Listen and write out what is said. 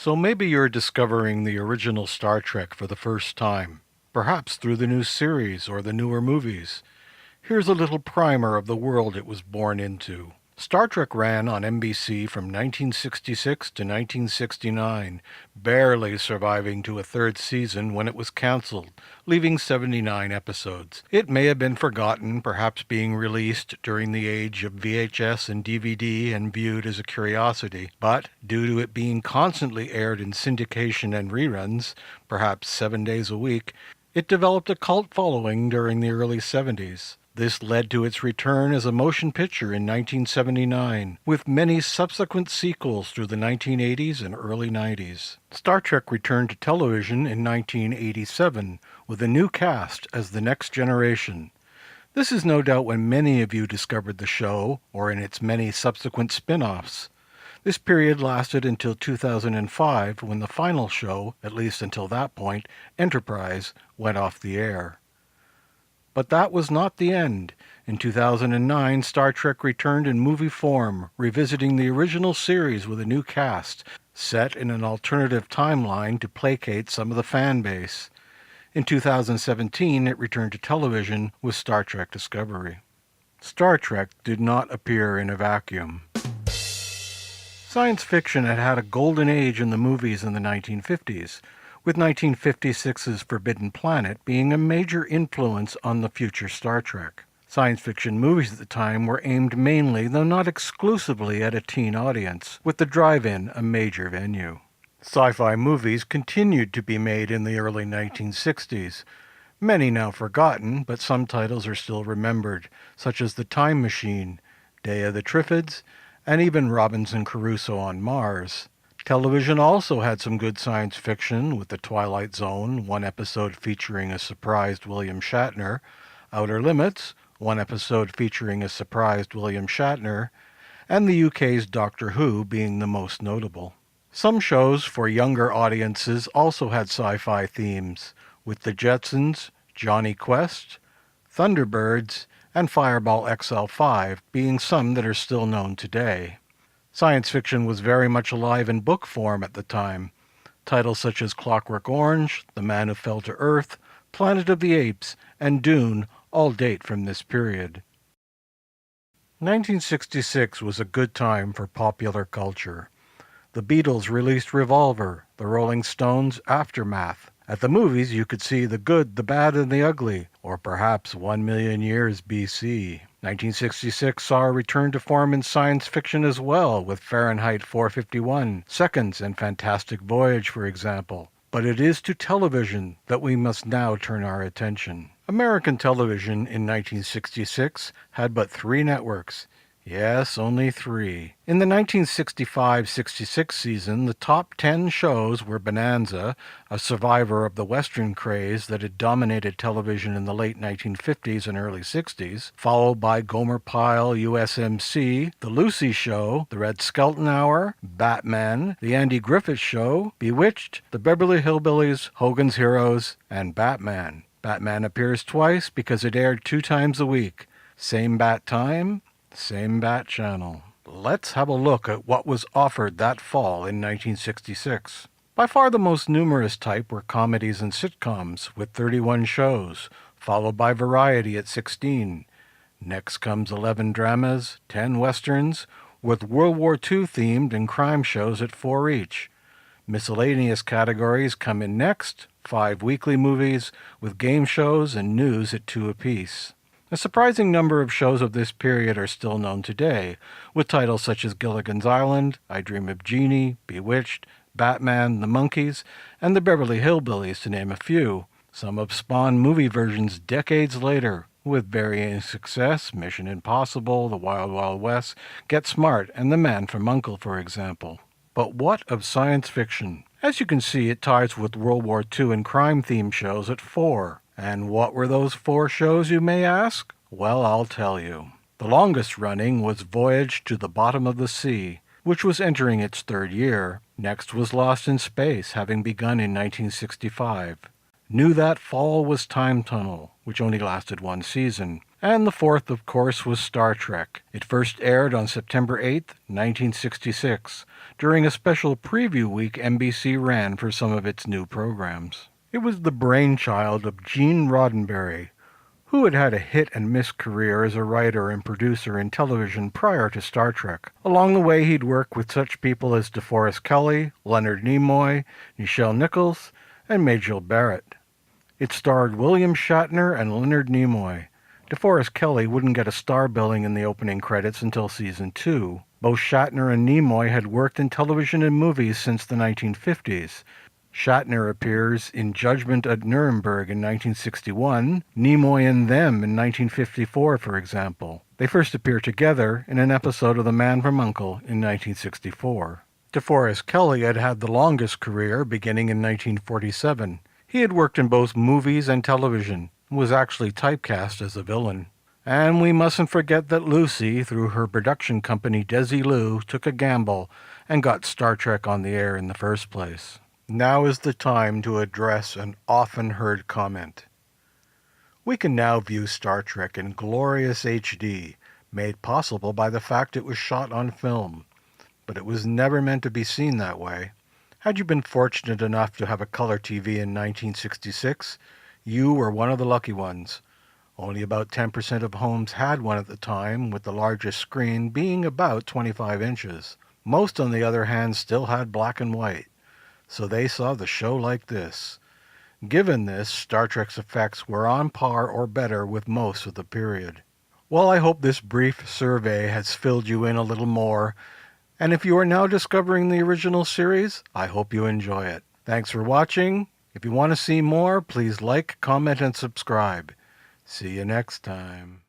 So maybe you're discovering the original Star Trek for the first time, perhaps through the new series or the newer movies. Here's a little primer of the world it was born into. Star Trek ran on NBC from 1966 to 1969, barely surviving to a third season when it was canceled, leaving 79 episodes. It may have been forgotten, perhaps being released during the age of VHS and DVD and viewed as a curiosity, but due to it being constantly aired in syndication and reruns, perhaps 7 days a week, it developed a cult following during the early 70s. This led to its return as a motion picture in 1979, with many subsequent sequels through the 1980s and early 90s. Star Trek returned to television in 1987 with a new cast as The Next Generation. This is no doubt when many of you discovered the show, or in its many subsequent spin-offs. This period lasted until 2005, when the final show, at least until that point, Enterprise, went off the air. But that was not the end. In 2009, Star Trek returned in movie form, revisiting the original series with a new cast, set in an alternative timeline to placate some of the fan base. In 2017, it returned to television with Star Trek Discovery. Star Trek did not appear in a vacuum. Science fiction had had a golden age in the movies in the 1950s, with 1956's Forbidden Planet being a major influence on the future Star Trek. Science fiction movies at the time were aimed mainly, though not exclusively, at a teen audience, with the drive-in a major venue. Sci-fi movies continued to be made in the early 1960s. Many now forgotten, but some titles are still remembered, such as The Time Machine, Day of the Triffids, and even Robinson Crusoe on Mars. Television also had some good science fiction, with The Twilight Zone, one episode featuring a surprised William Shatner, Outer Limits, one episode featuring a surprised William Shatner, and the UK's Doctor Who being the most notable. Some shows for younger audiences also had sci-fi themes, with The Jetsons, Jonny Quest, Thunderbirds, and Fireball XL5 being some that are still known today. Science fiction was very much alive in book form at the time. Titles such as Clockwork Orange, The Man Who Fell to Earth, Planet of the Apes, and Dune all date from this period. 1966 was a good time for popular culture. The Beatles released Revolver, the Rolling Stones Aftermath. At the movies you could see The Good, the Bad, and the Ugly, or perhaps 1,000,000 years BC. 1966 saw a return to form in science fiction as well, with Fahrenheit 451, Seconds, and Fantastic Voyage, for example. But it is to television that we must now turn our attention. American television in 1966 had but 3 networks. Yes, only 3. In the 1965-66 season, the top 10 shows were Bonanza, a survivor of the Western craze that had dominated television in the late 1950s and early 60s, followed by Gomer Pyle, USMC, The Lucy Show, The Red Skelton Hour, Batman, The Andy Griffith Show, Bewitched, The Beverly Hillbillies, Hogan's Heroes, and Batman. Batman appears twice because it aired 2 times a week. Same bat time, same bat channel. Let's have a look at what was offered that fall in 1966. By far the most numerous type were comedies and sitcoms, with 31 shows, followed by variety at 16. Next comes 11 dramas, 10 westerns, with World War II themed and crime shows at 4 each. Miscellaneous categories come in next, 5 weekly movies, with game shows and news at 2 apiece. A surprising number of shows of this period are still known today, with titles such as Gilligan's Island, I Dream of Jeannie, Bewitched, Batman, The Monkees, and The Beverly Hillbillies, to name a few. Some have spawned movie versions decades later, with varying success: Mission Impossible, The Wild Wild West, Get Smart, and The Man from U.N.C.L.E., for example. But what of science fiction? As you can see, it ties with World War II and crime-themed shows at 4. And what were those 4 shows, you may ask? Well, I'll tell you. The longest running was Voyage to the Bottom of the Sea, which was entering its 3rd year. Next was Lost in Space, having begun in 1965. New that fall was Time Tunnel, which only lasted 1 season. And the fourth, of course, was Star Trek. It first aired on September 8th, 1966, during a special preview week NBC ran for some of its new programs. It was the brainchild of Gene Roddenberry, who had had a hit-and-miss career as a writer and producer in television prior to Star Trek. Along the way, he'd worked with such people as DeForest Kelley, Leonard Nimoy, Nichelle Nichols, and Majel Barrett. It starred William Shatner and Leonard Nimoy. DeForest Kelley wouldn't get a star billing in the opening credits until season 2. Both Shatner and Nimoy had worked in television and movies since the 1950s. Shatner appears in Judgment at Nuremberg in 1961, Nimoy in Them in 1954, for example. They first appear together in an episode of The Man from U.N.C.L.E. in 1964. DeForest Kelley had had the longest career, beginning in 1947. He had worked in both movies and television, and was actually typecast as a villain. And we mustn't forget that Lucy, through her production company Desilu, took a gamble and got Star Trek on the air in the first place. Now is the time to address an often heard comment. We can now view Star Trek in glorious HD, made possible by the fact it was shot on film. But it was never meant to be seen that way. Had you been fortunate enough to have a color TV in 1966, you were one of the lucky ones. Only about 10% of homes had one at the time, with the largest screen being about 25 inches. Most, on the other hand, still had black and white, so they saw the show like this. Given this, Star Trek's effects were on par or better with most of the period. Well, I hope this brief survey has filled you in a little more, and if you are now discovering the original series, I hope you enjoy it. Thanks for watching. If you want to see more, please like, comment, and subscribe. See you next time.